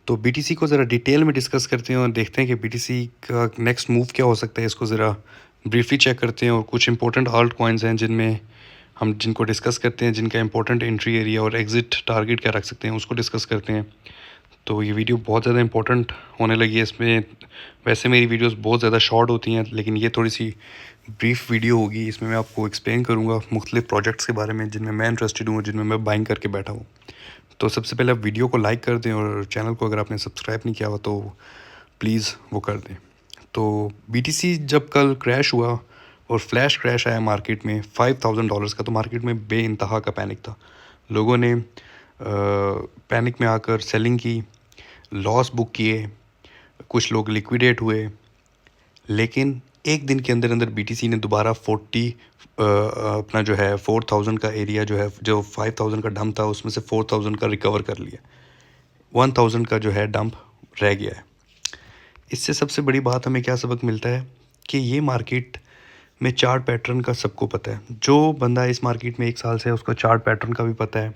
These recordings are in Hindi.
तो बीटीसी को ज़रा डिटेल में डिस्कस करते हैं और देखते हैं कि बीटीसी का नेक्स्ट मूव क्या हो सकता है। इसको ज़रा ब्रीफली चेक करते हैं और कुछ इंपॉर्टेंट आल्ट कॉइन्स हैं जिनमें हम जिनको डिस्कस करते हैं, जिनका इंपॉर्टेंट एंट्री एरिया और एग्जिट टारगेट क्या रख सकते हैं, उसको डिस्कस करते हैं। तो ये वीडियो बहुत ज़्यादा इंपॉर्टेंट होने लगी है। इसमें वैसे मेरी वीडियोस बहुत ज़्यादा शॉर्ट होती हैं, लेकिन ये थोड़ी सी ब्रीफ वीडियो होगी। इसमें मैं आपको एक्सप्लेन करूँगा मुख्तलिफ प्रोजेक्ट्स के बारे में जिनमें मैं इंटरेस्टेड हूँ और जिनमें मैं बाइंग करके बैठा हूँ। तो सबसे पहले आप वीडियो को लाइक कर दें और चैनल को अगर आपने सब्सक्राइब नहीं किया हुआ तो प्लीज़ वो कर दें। तो बीटीसी जब कल क्रैश हुआ और फ्लैश क्रैश आया मार्केट में $5000 का, तो मार्केट में बेइंतहा का पैनिक था। लोगों ने पैनिक में आकर सेलिंग की, लॉस बुक किए, कुछ लोग लिक्विडेट हुए। लेकिन एक दिन के अंदर अंदर बीटीसी ने दोबारा 40 अपना जो है 4000 का एरिया जो है, जो 5000 का डंप था उसमें से 4000 का रिकवर कर लिया। 1000 का जो है डंप रह गया है। इससे सबसे बड़ी बात हमें क्या सबक मिलता है कि ये मार्केट में चार्ट पैटर्न का सबको पता है। जो बंदा इस मार्केट में 1 साल से है उसको चार्ट पैटर्न का भी पता है,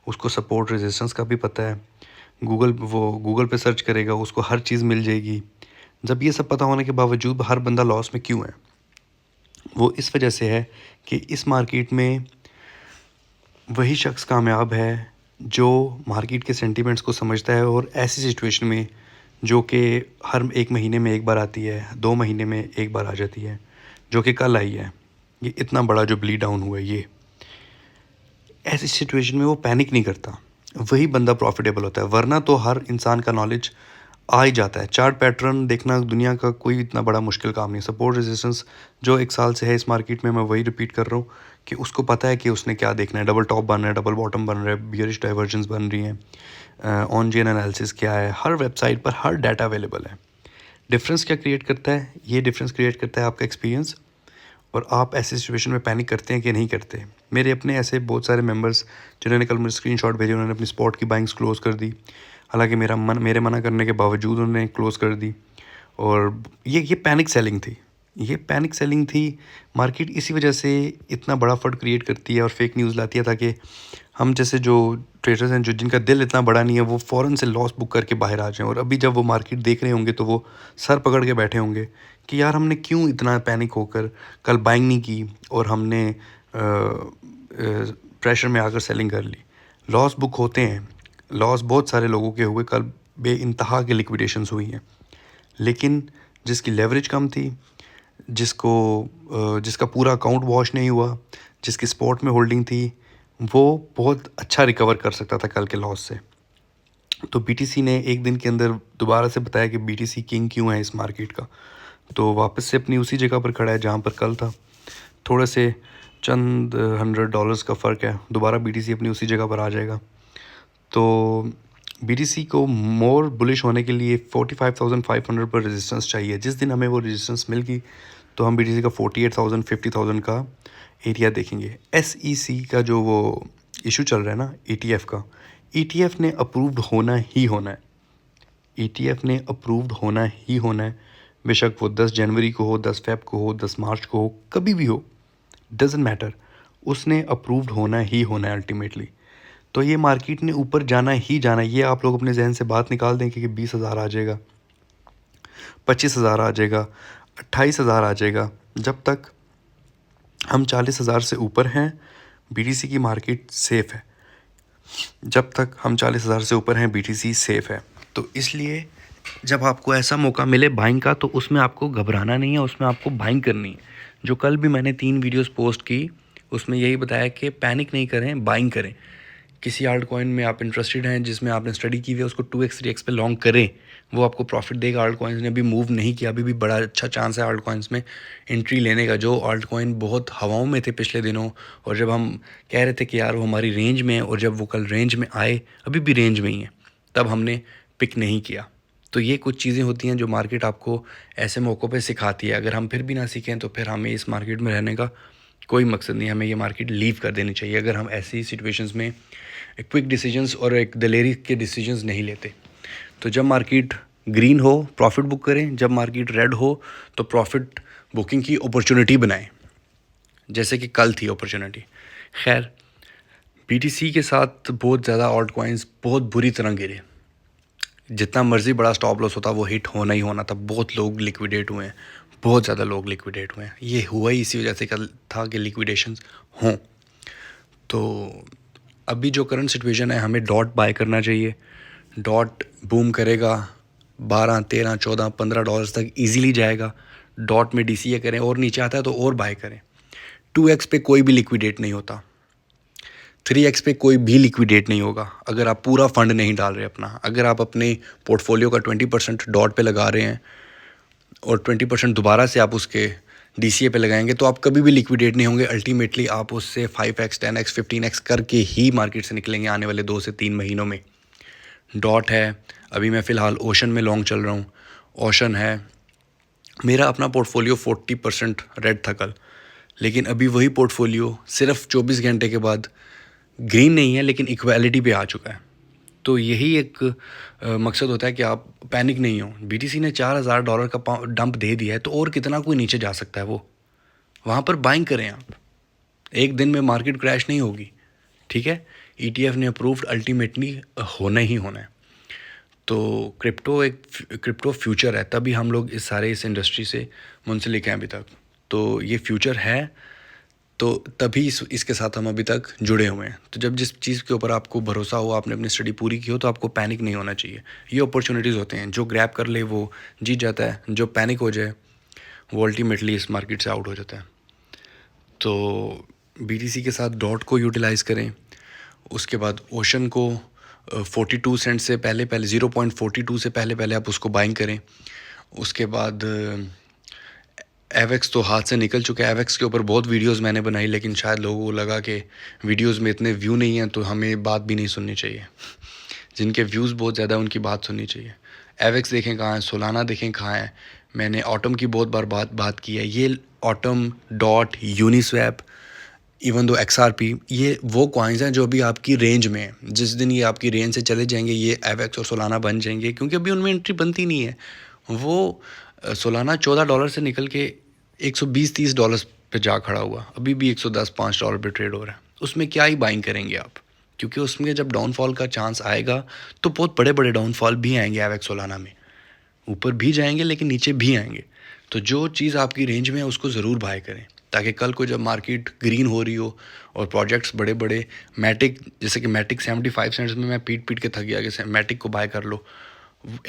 उसको सपोर्ट रेजिस्टेंस का भी पता है। गूगल पे सर्च करेगा, उसको हर चीज़ मिल जाएगी। जब ये सब पता होने के बावजूद हर बंदा लॉस में क्यों है? वो इस वजह से है कि इस मार्केट में वही शख्स कामयाब है जो मार्केट के सेंटिमेंट्स को समझता है और ऐसी सिचुएशन में जो कि हर 1 महीने में एक बार आती है, 2 महीने में एक बार आ जाती है, जो कि कल आई है। ये इतना बड़ा जो ब्लीड डाउन हुआ है, ये ऐसी सिचुएशन में वो पैनिक नहीं करता, वही बंदा प्रॉफिटेबल होता है। वरना तो हर इंसान का नॉलेज आ ही जाता है। चार्ट पैटर्न देखना दुनिया का कोई इतना बड़ा मुश्किल काम नहीं। सपोर्ट रेजिस्टेंस जो 1 साल से है इस मार्केट में, मैं वही रिपीट कर रहा हूँ कि उसको पता है कि उसने क्या देखना है। डबल टॉप बन रहा है, डबल बॉटम बन रहा है, बियरिश डाइवर्जेंस बन रही हैं, ऑन चेन एनालिसिस क्या है, हर वेबसाइट पर हर डाटा अवेलेबल है। डिफरेंस क्या क्रिएट करता है? ये डिफरेंस क्रिएट करता है आपका एक्सपीरियंस, और आप ऐसी सिचुएशन में पैनिक करते हैं कि नहीं करते। मेरे अपने ऐसे बहुत सारे मेंबर्स जिन्होंने कल मुझे स्क्रीनशॉट भेजे, उन्होंने अपनी स्पॉट की बाइंग्स क्लोज़ कर दी। हालांकि मेरे मना करने के बावजूद उन्होंने क्लोज़ कर दी। और ये पैनिक सेलिंग थी। ये पैनिक सेलिंग थी। मार्केट इसी वजह से इतना बड़ा फट क्रिएट करती है और फेक न्यूज़ लाती है, ताकि हम जैसे जो ट्रेडर्स हैं, जो जिनका दिल इतना बड़ा नहीं है, वो फ़ौरन से लॉस बुक करके बाहर आ जाएं। और अभी जब वो मार्केट देख रहे होंगे तो वो सर पकड़ के बैठे होंगे कि यार हमने क्यों इतना पैनिक होकर कल बाइंग नहीं की और हमने प्रेशर में आकर सेलिंग कर ली। लॉस बुक होते हैं, लॉस बहुत सारे लोगों के हुए, कल बेइंतहा की लिक्विडेशंस हुई हैं। लेकिन जिसकी लेवरेज कम थी, जिसका पूरा अकाउंट वॉश नहीं हुआ, जिसकी स्पॉट में होल्डिंग थी, वो बहुत अच्छा रिकवर कर सकता था कल के लॉस से। तो बीटीसी ने एक दिन के अंदर दोबारा से बताया कि बीटीसी किंग क्यों है इस मार्केट का। तो वापस से अपनी उसी जगह पर खड़ा है जहाँ पर कल था। थोड़े से चंद $100 का फ़र्क है, दोबारा बीटीसी अपनी उसी जगह पर आ जाएगा। तो बीटीसी को मोर बुलिश होने के लिए 45,500 पर रेजिस्टेंस चाहिए। जिस दिन हमें वो रेजिस्टेंस मिल गई तो हम बीटीसी का 48,000 50,000 का एरिया देखेंगे। एसईसी का जो वो इशू चल रहा है ना, ईटीएफ का, ईटीएफ ने अप्रूव्ड होना ही होना है। ईटीएफ ने अप्रूव्ड होना ही होना है। बेशक वो 10 जनवरी को हो, 10 फेब को हो, 10 मार्च को हो, कभी भी हो, डजेंट मैटर, उसने अप्रूव्ड होना ही होना है अल्टीमेटली। तो ये मार्केट ने ऊपर जाना ही जाना है। ये आप लोग अपने जहन से बात निकाल दें कि 20,000 आ जाएगा, 25,000 आ जाएगा, 28,000 आ जाएगा। जब तक हम 40,000 से ऊपर हैं, बीटीसी की मार्केट सेफ़ है। जब तक हम 40,000 से ऊपर हैं, बीटीसी सेफ़ है। तो इसलिए जब आपको ऐसा मौका मिले बाइंग का, तो उसमें आपको घबराना नहीं है, उसमें आपको बाइंग करनी है। जो कल भी मैंने 3 वीडियोस पोस्ट की, उसमें यही बताया कि पैनिक नहीं करें, बाइंग करें। किसी आल्ट कॉइन में आप इंटरेस्टेड हैं, जिसमें आपने स्टडी की हुई है, उसको 2x 3x पे लॉन्ग करें, वो आपको प्रॉफिट देगा। आल्ट कॉइन्स ने अभी मूव नहीं किया, अभी भी बड़ा अच्छा चांस है आल्ट कॉइन्स में एंट्री लेने का। जो आल्ट कॉइन बहुत हवाओं में थे पिछले दिनों, और जब हम कह रहे थे कि यार वो हमारी रेंज में है, और जब वो कल रेंज में आए, अभी भी रेंज में ही है, तब हमने पिक नहीं किया। तो ये कुछ चीज़ें होती हैं जो मार्केट आपको ऐसे मौक़ों पे सिखाती है। अगर हम फिर भी ना सीखें तो फिर हमें इस मार्केट में रहने का कोई मकसद नहीं। हमें ये मार्केट लीव कर देनी चाहिए अगर हम ऐसी सिचुएशंस में क्विक डिसीजंस और एक दिलेरी के डिसीजंस नहीं लेते। तो जब मार्केट ग्रीन हो, प्रॉफिट बुक करें। जब मार्केट रेड हो तो प्रॉफिट बुकिंग की अपॉर्चुनिटी बनाएं, जैसे कि कल थी अपॉर्चुनिटी। खैर, बीटीसी के साथ बहुत ज़्यादा ऑल्ट कॉइन्स बहुत बुरी तरह गिरे। जितना मर्जी बड़ा स्टॉप लॉस होता वो हिट होना ही होना था। बहुत लोग लिक्विडेट हुए हैं, बहुत ज़्यादा लोग लिक्विडेट हुए हैं। ये हुआ ही इसी वजह से कल था कि लिक्विडेशंस हों। तो अभी जो करंट सिचुएशन है, हमें डॉट बाय करना चाहिए। डॉट बूम करेगा, 12 13 14 15 डॉलर्स तक इजीली जाएगा। डॉट में डीसीए करें, और नीचे आता है तो और बाय करें। 2x पे कोई भी लिक्विडेट नहीं होता, 3x पे कोई भी लिक्विडेट नहीं होगा अगर आप पूरा फंड नहीं डाल रहे अपना। अगर आप अपने पोर्टफोलियो का 20% डॉट पे लगा रहे हैं और 20% दोबारा से आप उसके डीसीए पे लगाएंगे तो आप कभी भी लिक्विडेट नहीं होंगे। अल्टीमेटली आप उससे 5x 10x 15x करके ही मार्केट से निकलेंगे आने वाले 2 से 3 महीनों में। डॉट है, अभी मैं फ़िलहाल ओशन में लॉन्ग चल रहा हूँ। ओशन है, मेरा अपना पोर्टफोलियो 40% रेड था कल, लेकिन अभी वही पोर्टफोलियो सिर्फ 24 घंटे के बाद ग्रीन नहीं है लेकिन इक्वालिटी पे आ चुका है। तो यही एक मकसद होता है कि आप पैनिक नहीं हो। बीटीसी ने $4000 का डंप दे दिया है, तो और कितना कोई नीचे जा सकता है वो, वहाँ पर बाइंग करें आप। एक दिन में मार्केट क्रैश नहीं होगी, ठीक है। ईटीएफ ने अप्रूव्ड, अल्टीमेटली होना ही होना है। तो क्रिप्टो फ्यूचर है, तभी हम लोग इस इंडस्ट्री से मुंसलिक हैं अभी तक। तो ये फ्यूचर है, तो तभी इसके साथ हम अभी तक जुड़े हुए हैं। तो जब जिस चीज़ के ऊपर आपको भरोसा हो, आपने अपनी स्टडी पूरी की हो, तो आपको पैनिक नहीं होना चाहिए। ये अपॉर्चुनिटीज़ होते हैं, जो ग्रैब कर ले वो जीत जाता है, जो पैनिक हो जाए वो अल्टीमेटली इस मार्केट से आउट हो जाता है। तो बीटीसी के साथ डॉट को यूटिलाइज़ करें। उसके बाद ओशन को 42 सेंट से पहले 0.42 से पहले आप उसको बाइंग करें। उसके बाद एवेक्स तो हाथ से निकल चुका है। एवेक्स के ऊपर बहुत वीडियोस मैंने बनाई, लेकिन शायद लोगों को लगा कि वीडियोस में इतने व्यू नहीं हैं तो हमें बात भी नहीं सुननी चाहिए। जिनके व्यूज़ बहुत ज़्यादा उनकी बात सुननी चाहिए। एवेक्स देखें कहाँ है, सोलाना देखें कहाँ है। मैंने ऑटम की बहुत बार बात की है। ये autumn, dot, Uniswap, even though XRP, ये वो कॉइन्स हैं जो अभी आपकी रेंज में है। जिस दिन ये आपकी रेंज से चले जाएंगे ये एवेक्स और सोलाना बन जाएंगे, क्योंकि अभी उनमें एंट्री बनती नहीं है। वो सोलाना $14 से निकल के 120-30 डॉलर पे जा खड़ा हुआ, अभी भी 110-5 डॉलर पे ट्रेड हो रहा है। उसमें क्या ही बाइंग करेंगे आप, क्योंकि उसमें जब डाउनफॉल का चांस आएगा तो बहुत बड़े बड़े डाउनफॉल भी आएंगे। एवेक्स सोलाना में ऊपर भी जाएंगे लेकिन नीचे भी आएंगे। तो जो चीज़ आपकी रेंज में है उसको ज़रूर बाय करें, ताकि कल को जब मार्केट ग्रीन हो रही हो और प्रोजेक्ट्स बड़े बड़े, मैटिक जैसे कि मैटिक 75 सेंट्स में मैं पीट के थक गया कि मैटिक को बाय कर लो।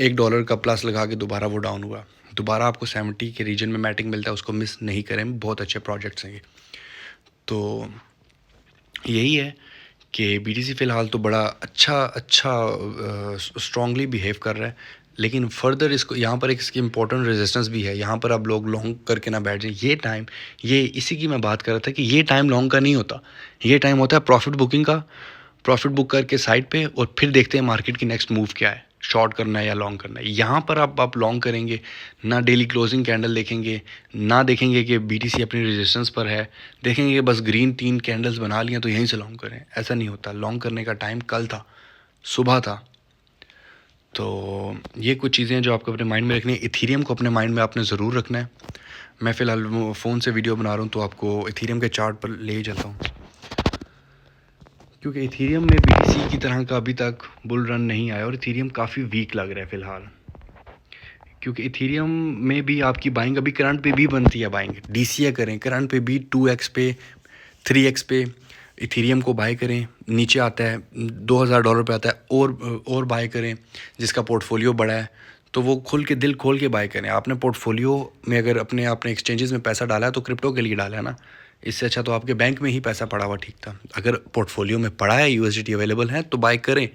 $1 का प्लस लगा के दोबारा वो डाउन हुआ, दोबारा आपको 70 के रीजन में मैटिक मिलता है, उसको मिस नहीं करें। बहुत अच्छे प्रोजेक्ट्स हैं ये। तो यही है कि बीटीसी फ़िलहाल तो बड़ा अच्छा स्ट्रांगली बिहेव कर रहा है, लेकिन फर्दर इसको यहाँ पर एक इसकी इंपॉर्टेंट रेजिस्टेंस भी है। यहाँ पर आप लोग लॉन्ग करके ना बैठ जाए। ये टाइम, ये इसी की मैं बात कर रहा था कि ये टाइम लॉन्ग का नहीं होता। ये टाइम होता है प्रॉफिट बुकिंग का। प्रॉफिट बुक करके साइड पे, और फिर देखते हैं मार्केट की नेक्स्ट मूव क्या है, शॉर्ट करना है या लॉन्ग करना है। यहाँ पर आप लॉन्ग करेंगे ना, डेली क्लोजिंग कैंडल देखेंगे ना, देखेंगे कि बीटीसी अपनी रेजिस्टेंस पर है, देखेंगे कि बस ग्रीन 3 कैंडल्स बना लिया तो यहीं से लॉन्ग करें। ऐसा नहीं होता। लॉन्ग करने का टाइम कल था, सुबह था। तो ये कुछ चीज़ें हैं जो आपको अपने माइंड में रखनी है। इथीरियम को अपने माइंड में आपने ज़रूर रखना है। मैं फ़िलहाल फ़ोन से वीडियो बना रहा हूँ तो आपको इथीरियम के चार्ट पर ले ही चलता हूँ, क्योंकि इथीरियम में बीटीसी की तरह का अभी तक बुल रन नहीं आया और इथीरियम काफ़ी वीक लग रहा है फ़िलहाल। क्योंकि इथीरियम में भी आपकी बाइंग अभी करंट पे भी बनती है। बाइंग डीसीए करें करंट पे भी, 2x पे 3x पे इथीरियम को बाय करें। नीचे आता है $2000 पे आता है और बाय करें। जिसका पोर्टफोलियो बड़ा है तो वो दिल खोल के बाय करें। आपने पोर्टफोलियो में अगर अपने एक्सचेंजेस में पैसा डाला है तो क्रिप्टो के लिए डाला है ना। इससे अच्छा तो आपके बैंक में ही पैसा पड़ा हुआ ठीक था। अगर पोर्टफोलियो में पड़ा है, यूएसडीटी अवेलेबल है, तो बाय करें।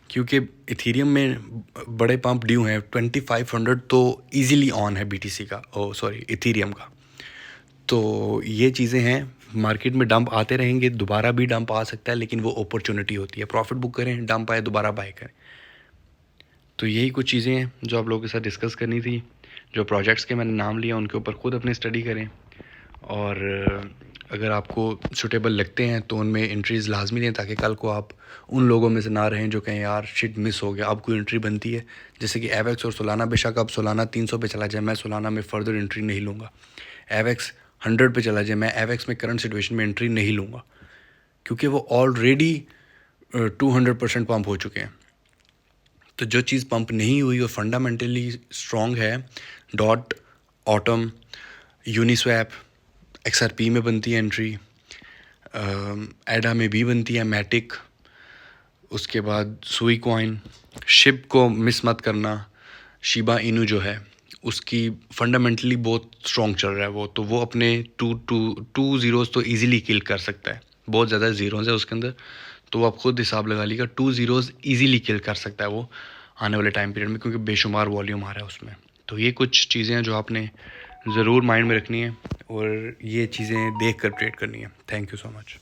क्योंकि इथीरियम में बड़े पंप ड्यू हैं। 2500 तो इजीली ऑन है बीटीसी का, इथीरियम का। तो ये चीज़ें हैं। मार्केट में डंप आते रहेंगे, दोबारा भी डंप आ सकता है, लेकिन वो अपॉर्चुनिटी होती है। प्रॉफिट बुक करें, डंप आए दोबारा बाय करें। तो यही कुछ चीज़ें हैं जो आप लोगों के साथ डिस्कस करनी थी। जो प्रोजेक्ट्स के मैंने नाम लिया उनके ऊपर खुद अपनी स्टडी करें, और अगर आपको सूटेबल लगते हैं तो उनमें एंट्रीज़ लाजमी लें, ताकि कल को आप उन लोगों में से ना रहें जो कहें यार शिट मिस हो गया। आपको एंट्री बनती है, जैसे कि एवेक्स और सोलाना। बेशक अब सोलाना 300 पे चला जाए, मैं सोलाना में फ़र्दर एंट्री नहीं लूँगा। एवेक्स 100 पे चला जाए, मैं एवेक्स में करंट सिचुएशन में एंट्री नहीं लूँगा, क्योंकि वो ऑलरेडी 200% पंप हो चुके हैं। तो जो चीज़ पंप नहीं हुई और फंडामेंटली स्ट्रॉन्ग है, डॉट, ऑटम, यूनिस्वैप, XRP में बनती है एंट्री, एडा में भी बनती है, मैटिक, उसके बाद सुई कॉइन, शिप को मिस मत करना, शिबा इनू जो है उसकी फंडामेंटली बहुत स्ट्रॉन्ग चल रहा है वो, तो वो अपने टू ज़ीरोज़ तो इजीली किल कर सकता है, बहुत ज़्यादा ज़ीरोज़ है उसके अंदर, तो आप खुद हिसाब लगा लीजिएगा, 2 ज़ीरोज़ इजीली किल कर सकता है वो आने वाले टाइम पीरियड में, क्योंकि बेशुमार वॉल्यूम आ रहा है उसमें। तो ये कुछ चीज़ें हैं जो आपने ज़रूर माइंड में रखनी है और ये चीज़ें देख कर ट्रेड करनी है। Thank you so much.